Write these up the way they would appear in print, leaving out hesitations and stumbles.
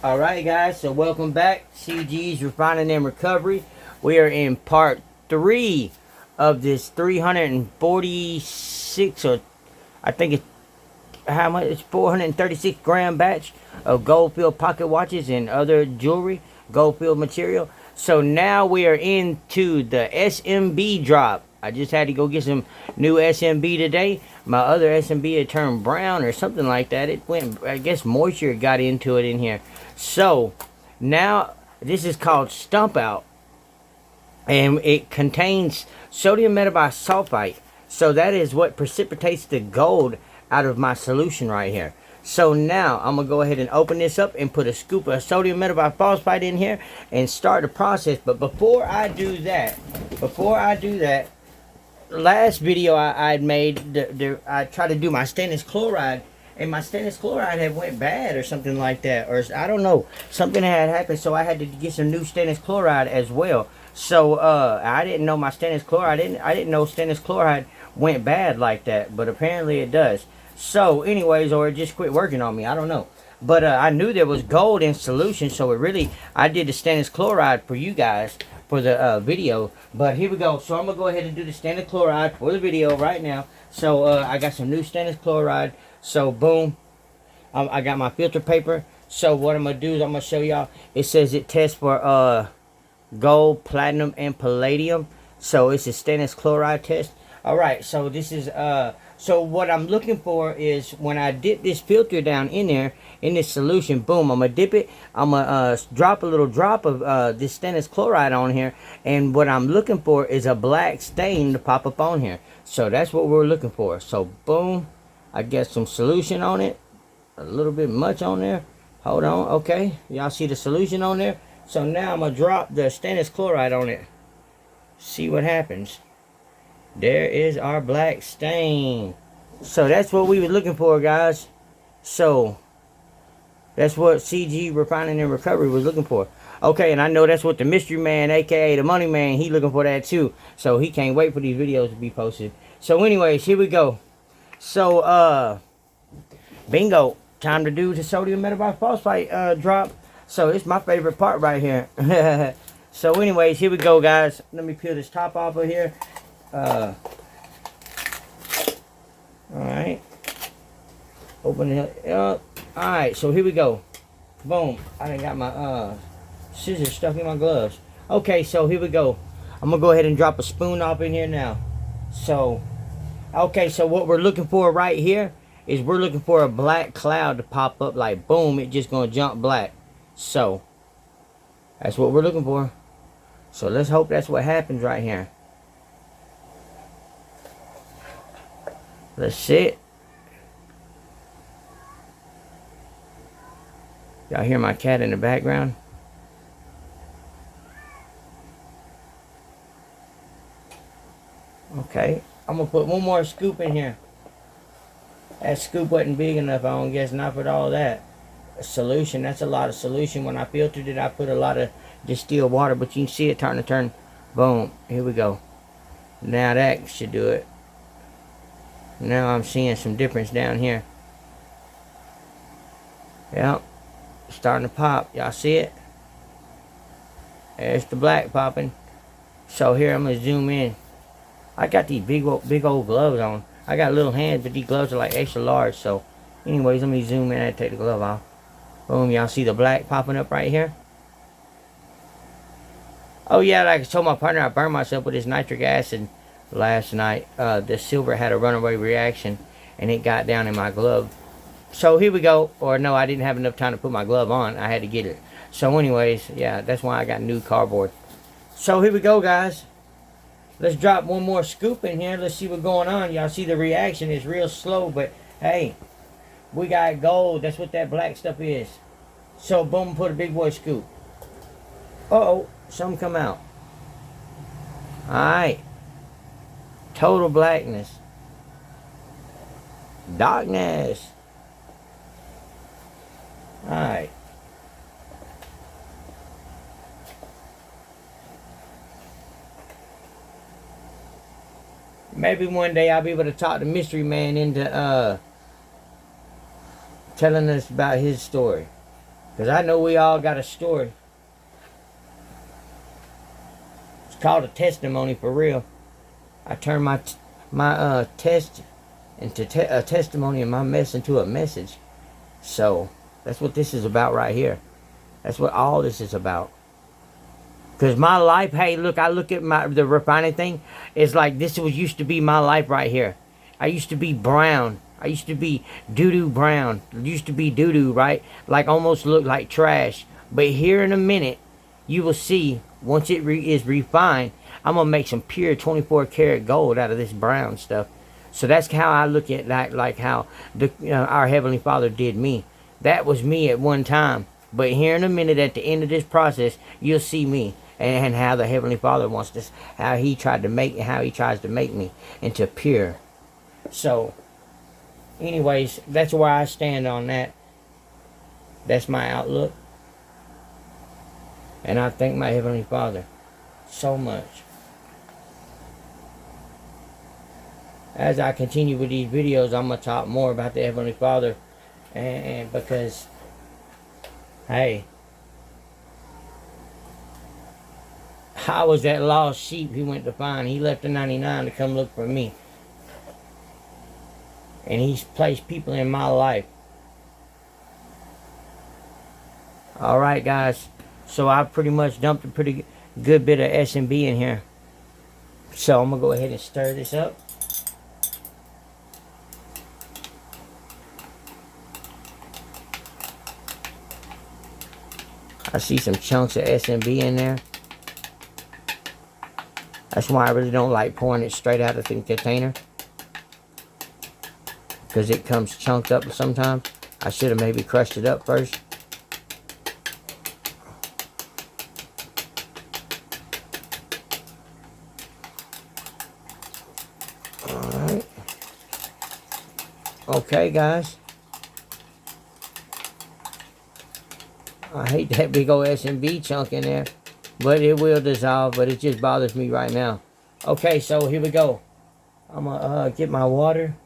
Alright guys, so welcome back. CG's Refining and Recovery. We are in part 3 of this 346, or I think it's how much? It's 436 gram batch of gold filled pocket watches and other jewelry, gold filled material. So now we are into the SMB drop. I just had to go get some new SMB today. My other SMB had turned brown or something like that. It went, I guess moisture got into it in here. So now this is called Stump Out, and it contains sodium metabisulfite. So that is what precipitates the gold out of my solution right here. So now I'm gonna go ahead and open this up and put a scoop of sodium metabisulfite in here and start the process. But before I do that, last video I'd made, I tried to do my stainless chloride, and my stainless chloride had went bad or something like that, or I don't know, something had happened, so I had to get some new stainless chloride as well. So I didn't know my stainless chloride, I didn't know stainless chloride went bad like that, but apparently it does. So anyways, or it just quit working on me, I don't know. But I knew there was gold in solution, so I did the stainless chloride for you guys for the video. But here we go. So I'm gonna go ahead and do the stainless chloride for the video right now. So I got some new stainless chloride. So boom, I got my filter paper. So what I'm gonna do is I'm gonna show y'all. It says it tests for gold, platinum, and palladium. So it's a stainless chloride test. All right. So this is so what I'm looking for is when I dip this filter down in there, in this solution, boom, I'm going to dip it. I'm going to drop a little drop of this stainless chloride on here. And what I'm looking for is a black stain to pop up on here. So that's what we're looking for. So boom, I get some solution on it. A little bit much on there. Hold on, okay. Y'all see the solution on there? So now I'm going to drop the stainless chloride on it. See what happens. There is our black stain. So that's what we were looking for, guys. So that's what CG Refining and Recovery was looking for. Okay, and I know that's what the mystery man, aka the money man, he looking for that too. So he can't wait for these videos to be posted. So anyways, here we go. So bingo, time to do the sodium metabisulfite drop. So it's my favorite part right here. So anyways, here we go, guys. Let me peel this top off of here. Alright, open it up. Alright, so here we go. Boom, I done got my scissors stuck in my gloves. Okay, so here we go. I'm gonna go ahead and drop a spoon off in here now. So okay, so what we're looking for right here is we're looking for a black cloud to pop up, like boom, it just gonna jump black. So that's what we're looking for. So let's hope that's what happens right here. Let's see it. Y'all hear my cat in the background? Okay, I'm gonna put one more scoop in here. That scoop wasn't big enough, I don't guess, not with all that. A solution, that's a lot of solution. When I filtered it, I put a lot of distilled water, but you can see it starting to turn. Boom, here we go. Now that should do it. Now I'm seeing some difference down here. Yep, starting to pop. Y'all see it? There's the black popping. So here I'm gonna zoom in. I got these big old gloves on. I got little hands, but these gloves are like extra large. So anyways, let me zoom in and take the glove off. Boom, y'all see the black popping up right here? Oh yeah, like I told my partner, I burned myself with this nitric acid last night. The silver had a runaway reaction and it got down in my glove. So here we go. Or no, I didn't have enough time to put my glove on. I had to get it. So anyways, yeah, that's why I got new cardboard. So here we go, guys. Let's drop one more scoop in here. Let's see what's going on. Y'all see the reaction is real slow, but hey, we got gold. That's what that black stuff is. So boom, put a big boy scoop. Uh-oh, something come out. Alright. Total blackness. Darkness. Alright. Maybe one day I'll be able to talk the mystery man into telling us about his story. Because I know we all got a story. It's called a testimony for real. I turned my test into a testimony and my mess into a message. So that's what this is about right here. That's what all this is about. Because my life, hey, look, I look at the refining thing. It's like this was used to be my life right here. I used to be brown. I used to be doo-doo brown. It used to be doo-doo, right? Like almost look like trash. But here in a minute, you will see, once it is refined, I'm going to make some pure 24 karat gold out of this brown stuff. So that's how I look at that, like how our Heavenly Father did me. That was me at one time. But here in a minute, at the end of this process, you'll see me. And how the Heavenly Father wants this, how he tries to make me into pure. So, anyways, that's where I stand on that. That's my outlook. And I thank my Heavenly Father so much. As I continue with these videos, I'm going to talk more about the Heavenly Father. And because, hey, I was that lost sheep he went to find. He left the 99 to come look for me. And he's placed people in my life. Alright, guys. So I pretty much dumped a pretty good bit of S&B in here. So I'm going to go ahead and stir this up. I see some chunks of S&B in there. That's why I really don't like pouring it straight out of the container. Because it comes chunked up sometimes. I should have maybe crushed it up first. Alright. Okay, guys. I hate that big old S&B chunk in there. But it will dissolve, but it just bothers me right now. Okay, so here we go. I'm going to get my water.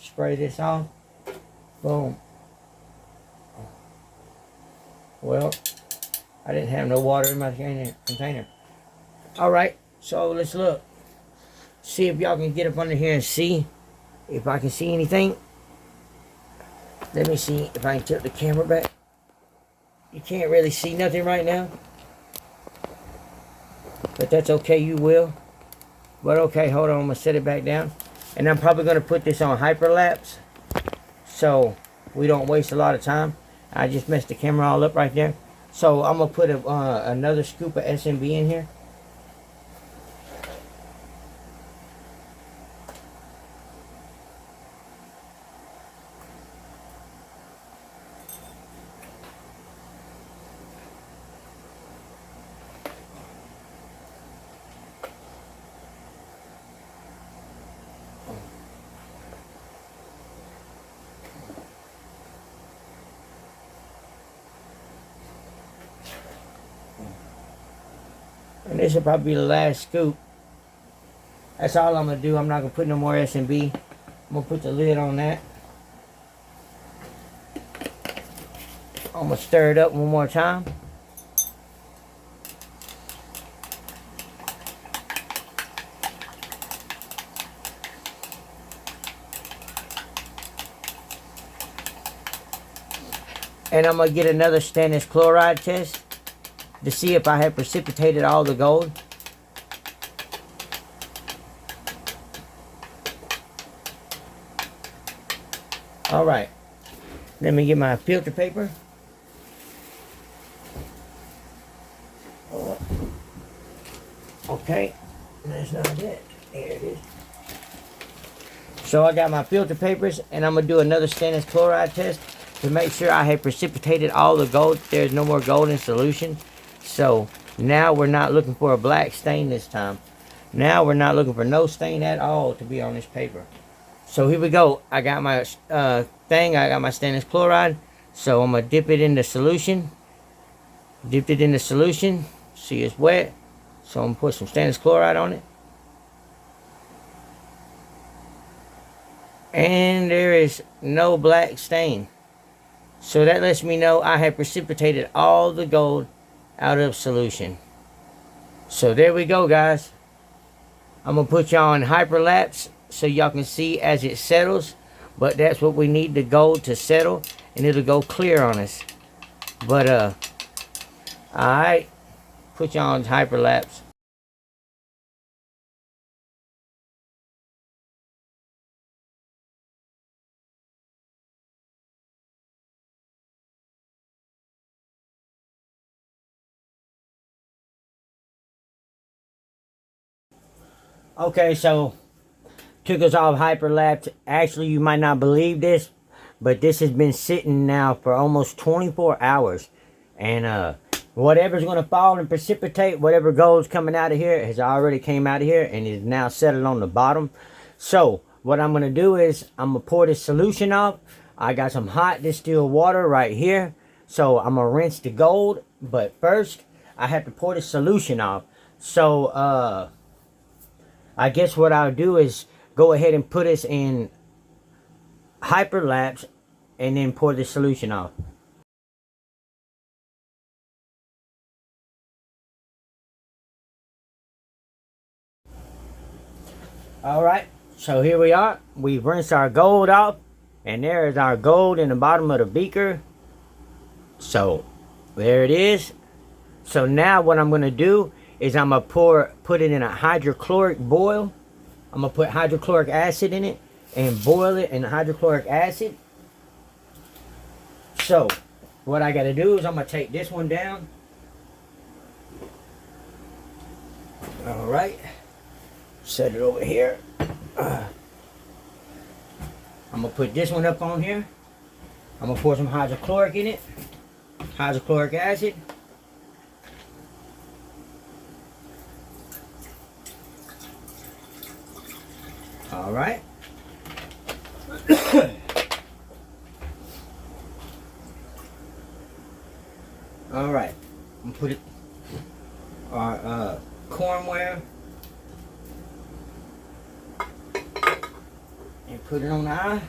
Spray this off. Boom. Well, I didn't have no water in my container. Alright, so let's look. See if y'all can get up under here and see if I can see anything. Let me see if I can tilt the camera back. You can't really see nothing right now. But that's okay, you will. But okay, hold on, I'm going to set it back down. And I'm probably going to put this on hyperlapse. So we don't waste a lot of time. I just messed the camera all up right there. So I'm going to put another scoop of S&B in here. And this will probably be the last scoop. That's all I'm going to do. I'm not going to put no more S&B. I'm going to put the lid on that. I'm going to stir it up one more time. And I'm going to get another stannous chloride test to see if I have precipitated all the gold. Alright. Let me get my filter paper. Okay. That's not it. There it is. So I got my filter papers, and I'm going to do another stannous chloride test to make sure I have precipitated all the gold. There's no more gold in solution. So now we're not looking for a black stain this time. Now we're not looking for no stain at all to be on this paper. So here we go. I got my thing. I got my stannous chloride. So I'm going to dip it in the solution. Dipped it in the solution. See, it's wet. So I'm going to put some stannous chloride on it. And there is no black stain. So that lets me know I have precipitated all the gold out of solution. So there we go, guys. I'm going to put y'all on hyperlapse so y'all can see as it settles. But that's what we need, the gold to settle, and it'll go clear on us. But, alright. Put y'all on hyperlapse. Okay, so took us off hyperlapse. Actually, you might not believe this, but this has been sitting now for almost 24 hours. And whatever's going to fall and precipitate, whatever gold's coming out of here has already came out of here and is now settled on the bottom. So what I'm going to do is I'm going to pour this solution off. I got some hot distilled water right here. So I'm going to rinse the gold. But first, I have to pour the solution off. So, I guess what I'll do is go ahead and put us in hyperlapse and then pour the solution off. Alright, so here we are. We've rinsed our gold off, and there is our gold in the bottom of the beaker. So there it is. So now what I'm going to do is I'm going to put it in a hydrochloric boil. I'm going to put hydrochloric acid in it and boil it in hydrochloric acid. So what I got to do is I'm going to take this one down. Alright. Set it over here. I'm going to put this one up on here. I'm going to pour some hydrochloric in it. Hydrochloric acid. Alright. Alright. I'm gonna put it our cornware and put it on the eye.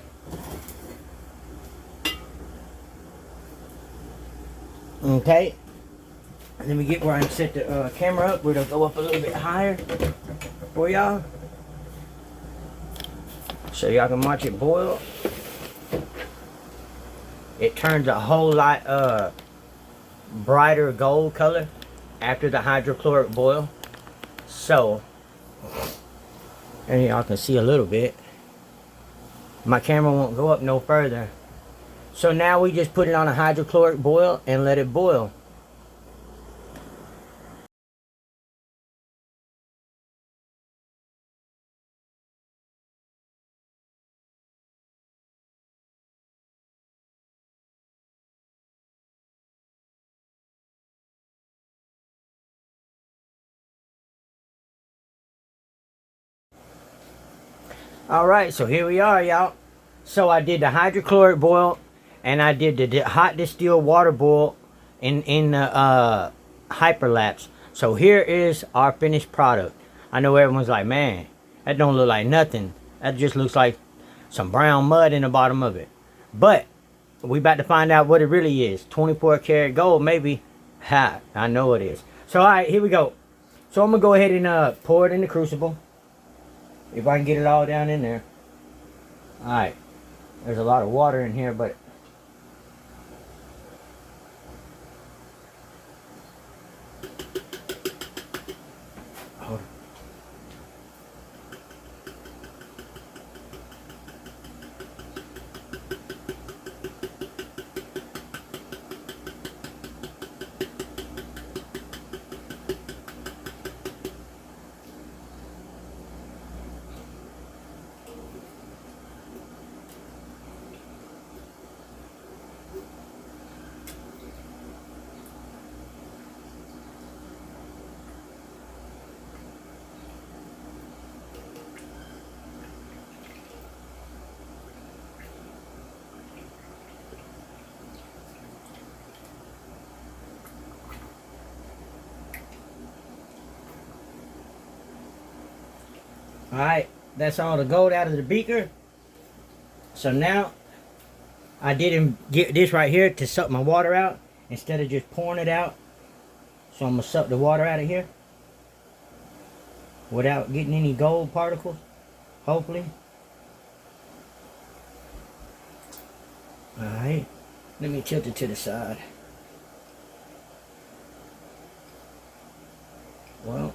Okay. Let me get where I can set the camera up where it'll go up a little bit higher for y'all. So y'all can watch it boil. It turns a whole lot brighter gold color after the hydrochloric boil. So, and y'all can see a little bit. My camera won't go up no further. So now we just put it on a hydrochloric boil and let it boil. Alright, so here we are, y'all. So I did the hydrochloric boil and I did the hot distilled water boil in the hyperlapse. So here is our finished product. I know everyone's like, man, that don't look like nothing. That just looks like some brown mud in the bottom of it. But we about to find out what it really is. 24 karat gold, maybe. Ha, I know it is. So alright, here we go. So I'm gonna go ahead and pour it in the crucible. If I can get it all down in there. Alright. There's a lot of water in here, but hold on. Alright, that's all the gold out of the beaker. So now I didn't get this right here to suck my water out instead of just pouring it out. So I'm going to suck the water out of here without getting any gold particles, hopefully. Alright, let me tilt it to the side. Well,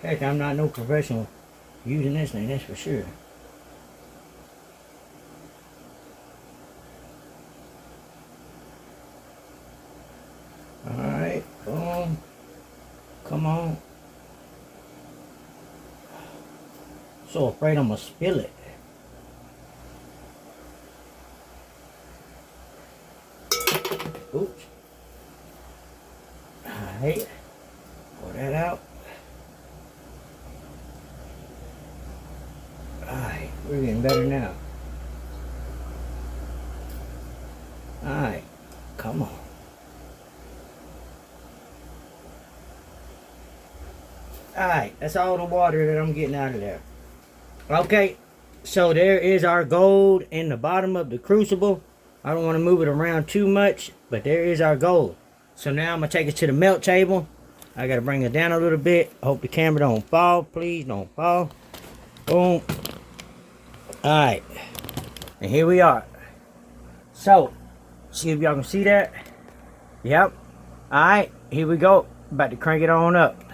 heck, I'm not no professional using this thing, that's for sure. Alright, boom. Come on. So afraid I'm gonna spill it. Oops. Alright. Pour that out. Alright, we're getting better now. Alright, come on. Alright, that's all the water that I'm getting out of there. Okay, so there is our gold in the bottom of the crucible. I don't want to move it around too much, but there is our gold. So now I'm going to take it to the melt table. I got to bring it down a little bit. I hope the camera don't fall. Please don't fall. Boom. Alright, and here we are. So, see if y'all can see that. Yep. Alright, here we go. About to crank it on up.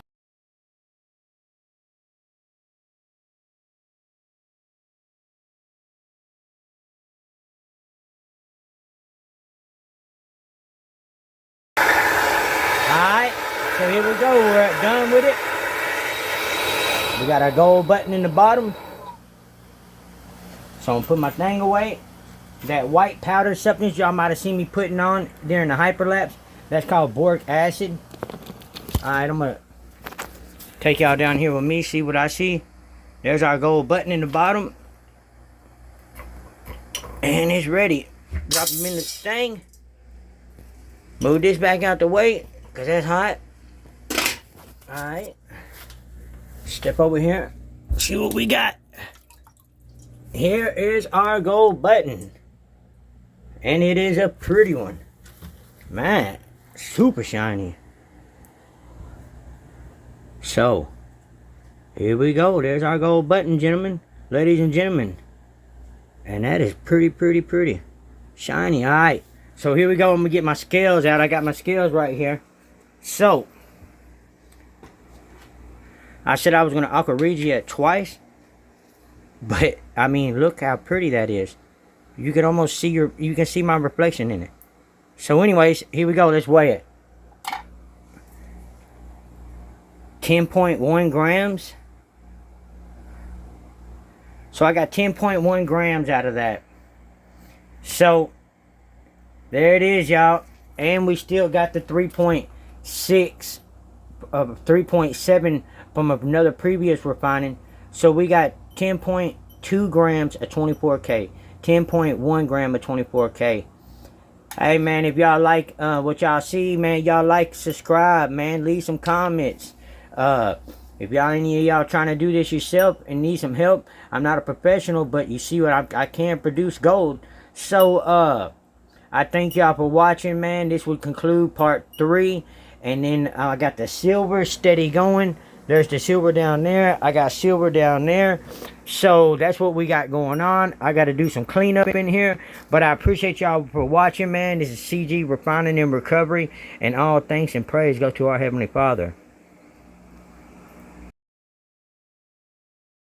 Alright, so here we go, we're done with it. We got our gold button in the bottom. So I'm gonna put my thing away. That white powder substance y'all might have seen me putting on during the hyperlapse, that's called boric acid. Alright, I'm gonna take y'all down here with me, see what I see. There's our gold button in the bottom. And it's ready. Drop them in the thing. Move this back out the way, because that's hot. Alright. Step over here. See what we got. Here is our gold button. And it is a pretty one. Man, super shiny. So, here we go. There's our gold button, gentlemen. Ladies and gentlemen. And that is pretty shiny. Alright. So here we go. I'm going to get my scales out. I got my scales right here. So, I said I was going to aquaregia it twice. But, I mean, look how pretty that is. You can almost see you can see my reflection in it. So anyways, here we go. Let's weigh it. 10.1 grams. So I got 10.1 grams out of that. So, there it is, y'all. And we still got the 3.6 of 3.7 from another previous refining. So we got 10.2 grams of 24K. 10.1 gram of 24K. Hey, man, if y'all like what y'all see, man, y'all like, subscribe, man. Leave some comments. If y'all, any of y'all trying to do this yourself and need some help, I'm not a professional, but you see what I can produce gold. So, I thank y'all for watching, man. This will conclude part 3. And then I got the silver steady going. There's the silver down there. I got silver down there. So that's what we got going on. I got to do some cleanup in here. But I appreciate y'all for watching, man. This is CG Refining and Recovery. And all thanks and praise go to our Heavenly Father.